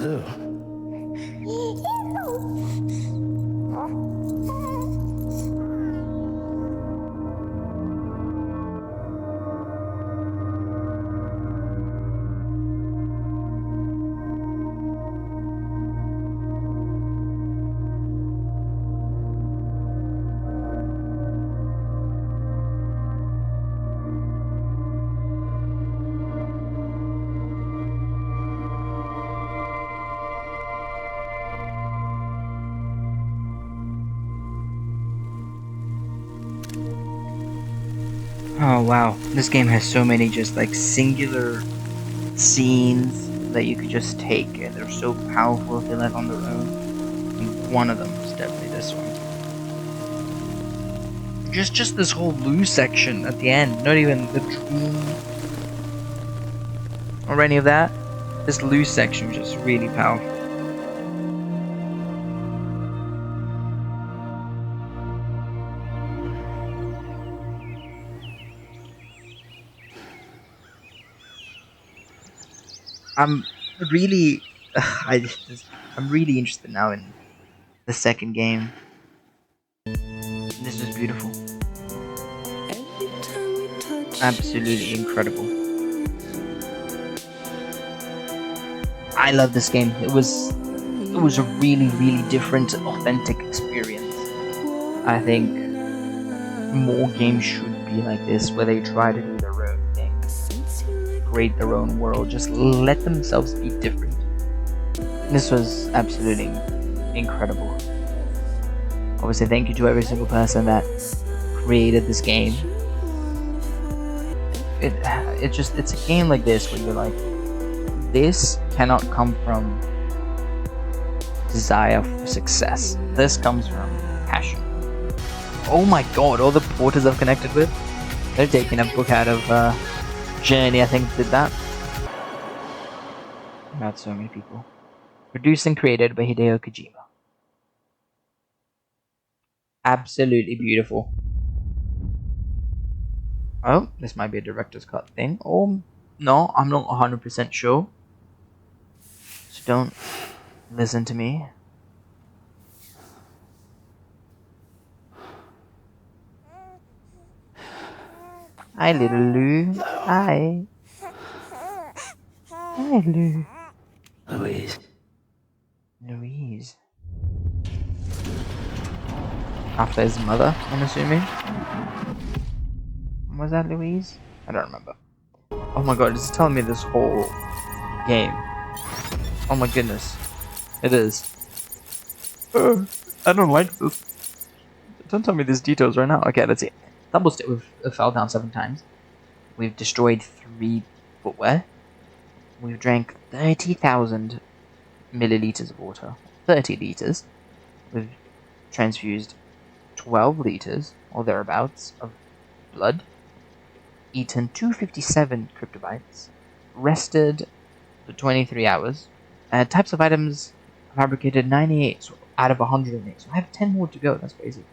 Lou. Oh wow, this game has so many just like singular scenes that you could just take, and they're so powerful if they left on their own. And one of them is definitely this one. Just this whole blue section at the end, not even the dream or any of that. This loose section was just really powerful. I'm really interested now in the second game. This was beautiful. Absolutely incredible. I love this game. It was a really different, authentic experience. I think more games should be like this, where they try to do their own thing, create their own world, just let themselves be different. This was absolutely incredible. Obviously, thank you to every single person that created this game. It's a game like this where you're like, this cannot come from desire for success. This comes from passion. Oh my god, all the porters I've connected with, they're taking a book out of Journey, I think, did that. About so many people. Produced and created by Hideo Kojima. Absolutely beautiful. Oh, this might be a director's cut thing. Or, no, I'm not 100% sure. So don't listen to me. Hi, little Lou. Hi. Hi, Lou. Louise. Louise. After his mother, I'm assuming. Was that Louise? I don't remember. Oh my god, it's telling me this whole game. Oh my goodness. It is. I don't like this. Don't tell me these details right now. Okay, let's see. Double stick. We've fell down 7 times. We've destroyed 3 footwear. We've drank 30,000 milliliters of water. 30 liters. We've transfused 12 liters, or thereabouts, of blood. Eaten 257 cryptobytes. Rested for 23 hours. Types of items fabricated 98 out of 108. So I have 10 more to go. That's crazy.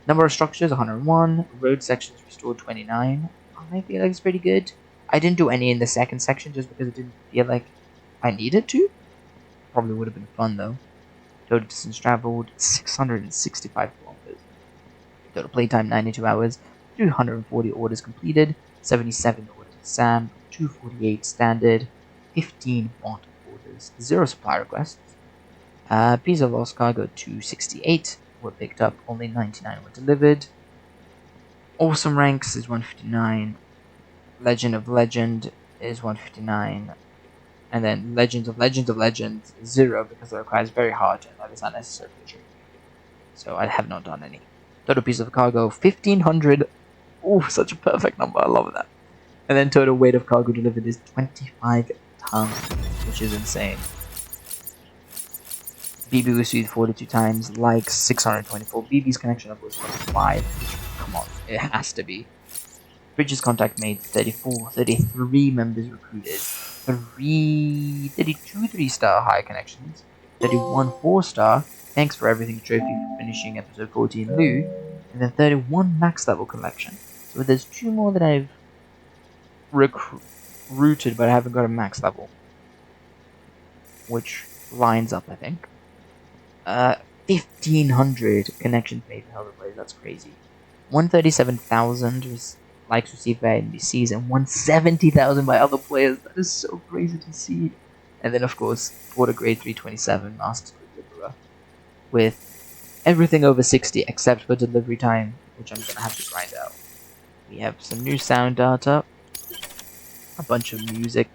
Number of structures 101. Road sections restored 29. I feel like it's pretty good. I didn't do any in the second section just because it didn't feel like I needed to. Probably would have been fun though. Total distance traveled 665 kilometers. Total playtime 92 hours. 240 orders completed. 77 orders with Sam. 248 standard. 15 bought orders. 0 supply requests. Piece of lost cargo 268 were picked up. Only 99 were delivered. Awesome ranks is 159. Legend of Legend is 159. And then Legends of Legends 0 because it requires very hard and that is unnecessary for the trip. So I have not done any. Total piece of cargo 1500. Oh, such a perfect number. I love that. And then total weight of cargo delivered is 25 tons, which is insane. BB was used 42 times, likes 624. BB's connection level was 25. Come on, it has to be. Bridges contact made 34, 33 members recruited, 32 3-star high connections, 31 4-star, thanks for everything trophy for finishing episode 14 Lou, and then 31 max level collection. So there's 2 more that I've recruited but I haven't got a max level. Which lines up, I think. 1,500 connections made for Hell Blaze, that's crazy. 137,000 likes received by NPCs and 170,000 by other players. That is so crazy to see. And then, of course, Border Grade 327 Master Deliverer with everything over 60 except for delivery time, which I'm gonna have to grind out. We have some new sound data, a bunch of music.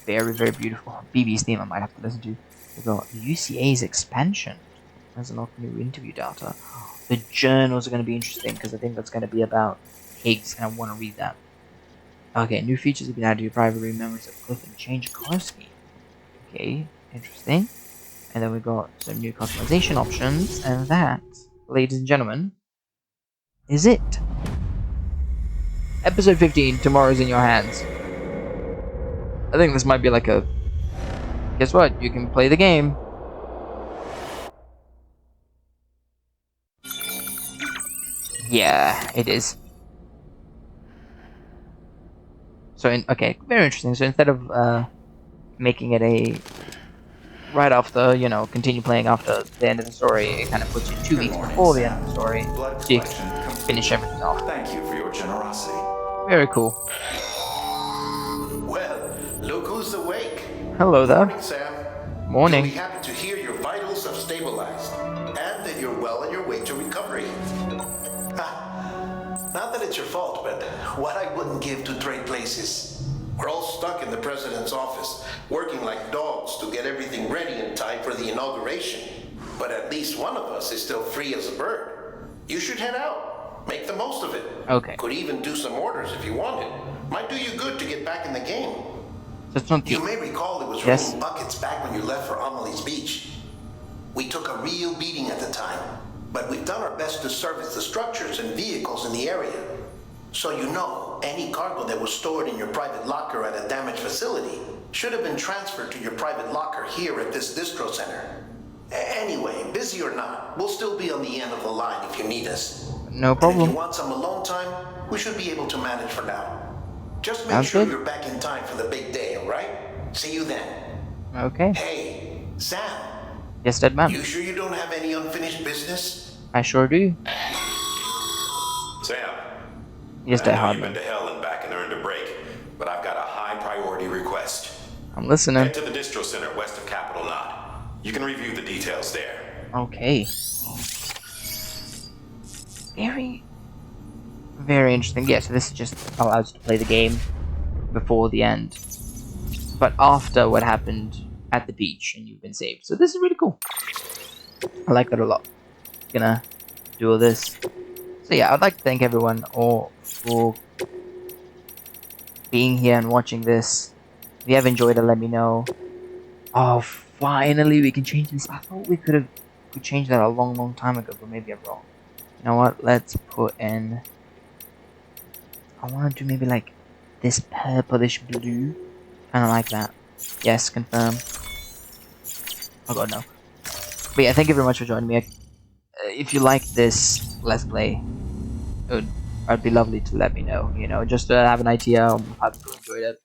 Very, very beautiful. BB's theme I might have to listen to. We got UCA's expansion. There's a lot of new interview data. The journals are going to be interesting because I think that's going to be about Higgs and I want to read that. Okay, new features have been added to your private room memories of Cliff and change color scheme. Okay, interesting. And then we got some new customization options, and that, ladies and gentlemen, is it. Episode 15, tomorrow's in your hands. I think this might be like a... Guess what? You can play the game. Yeah, it is. So, okay, very interesting. So instead of making it a... right after, you know, continue playing after the end of the story, it kind of puts you 2 weeks before the end of the story. So you can finish everything off. Thank you for your generosity. Very cool. Well, look who's awake. Hello there. Morning, Sam. Morning. You'll be happy to hear your vitals have stabilized, and that you're well on your way to recovery. Not that it's your fault, but what I wouldn't give to trade places. We're all stuck in the president's office, working like dogs to get everything ready in time for the inauguration. But at least one of us is still free as a bird. You should head out. Make the most of it. Okay. Could even do some orders if you wanted. Might do you good to get back in the game. So it's not You may recall it was raining buckets back when you left for Amelie's Beach. We took a real beating at the time, but we've done our best to service the structures and vehicles in the area. So you know, any cargo that was stored in your private locker at a damaged facility should have been transferred to your private locker here at this distro center. Anyway, busy or not, we'll still be on the end of the line if you need us. No And if problem. you want some alone time, we should be able to manage for now. Just make Sounds sure good. you're back in time for the big day, alright? See you then. Okay. Hey, Sam. Yes, dead man. You sure you don't have any unfinished business? I sure do. Sam. Yes, I dead know hard you've been man. to hell and back and earned a break, but I've got a high priority request. I'm listening. Head to the distro center west of Capitol Knot. You can review the details there. Okay. Very interesting. Yeah, so this just allows you to play the game before the end, but after what happened at the beach and you've been saved. So this is really cool. I like that a lot. Gonna do all this. So yeah, I'd like to thank everyone all for being here and watching this. If you have enjoyed it, let me know. Oh, finally we can change this. I thought we could change that a long time ago, but maybe I'm wrong. You know what? Let's put in. I want to do maybe like this purplish blue, kind of like that. Yes, confirm. Oh god, no. But yeah, thank you very much for joining me. If you like this Let's Play, it'd be lovely to let me know. You know, just to have an idea of how people enjoyed it.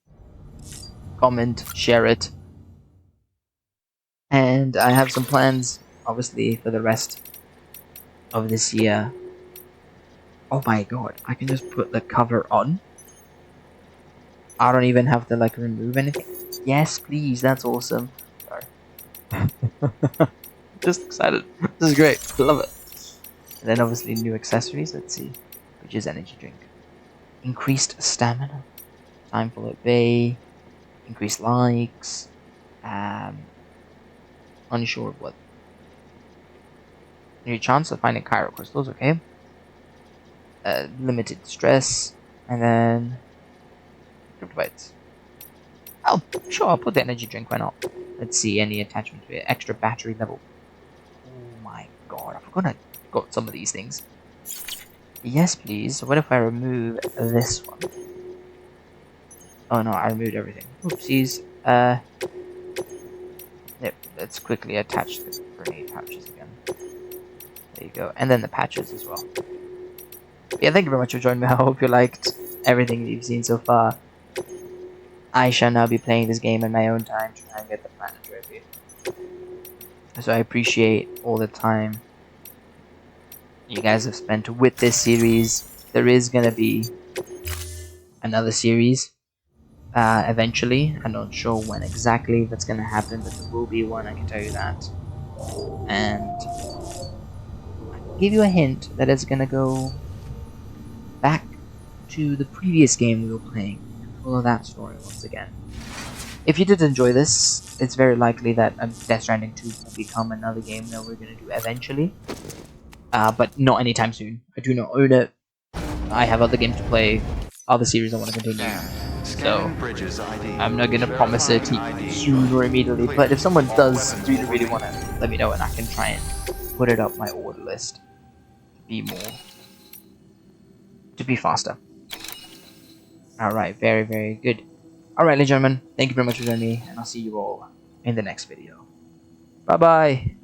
Comment, share it. And I have some plans, obviously, for the rest of this year. Oh my god, I can just put the cover on. I don't even have to like remove anything. Yes, please, that's awesome. Sorry. Just excited. This is great. Love it. And then obviously new accessories. Let's see. Which is energy drink. Increased stamina. Time for it bay. Increased likes. Unsure of what. New chance of finding Chekrow crystals, okay. Limited stress. And then cryptobites. Oh, sure, I'll put the energy drink, why not? Let's see, any attachment to it. Extra battery level. Oh my god, I forgot I got some of these things. Yes, please. What if I remove this one? Oh no, I removed everything. Oopsies. Yep, let's quickly attach the grenade pouches again. There you go. And then the patches as well. Yeah, thank you very much for joining me. I hope you liked everything that you've seen so far. I shall now be playing this game in my own time to try and get the planet trophy. So I appreciate all the time you guys have spent with this series. There is gonna be another series eventually. I'm not sure when exactly that's gonna happen, but there will be one, I can tell you that. And I'll give you a hint that it's gonna go back to the previous game we were playing and follow that story once again. If you did enjoy this, it's very likely that Death Stranding 2 will become another game that we're going to do eventually. But not anytime soon. I do not own it. I have other games to play, other series I want to continue. So, I'm not going to promise it soon or immediately, but if someone does really want to, let me know and I can try and put it up my order list to be faster. Alright, very good. Alright, ladies and gentlemen, thank you very much for joining me, and I'll see you all in the next video. Bye bye!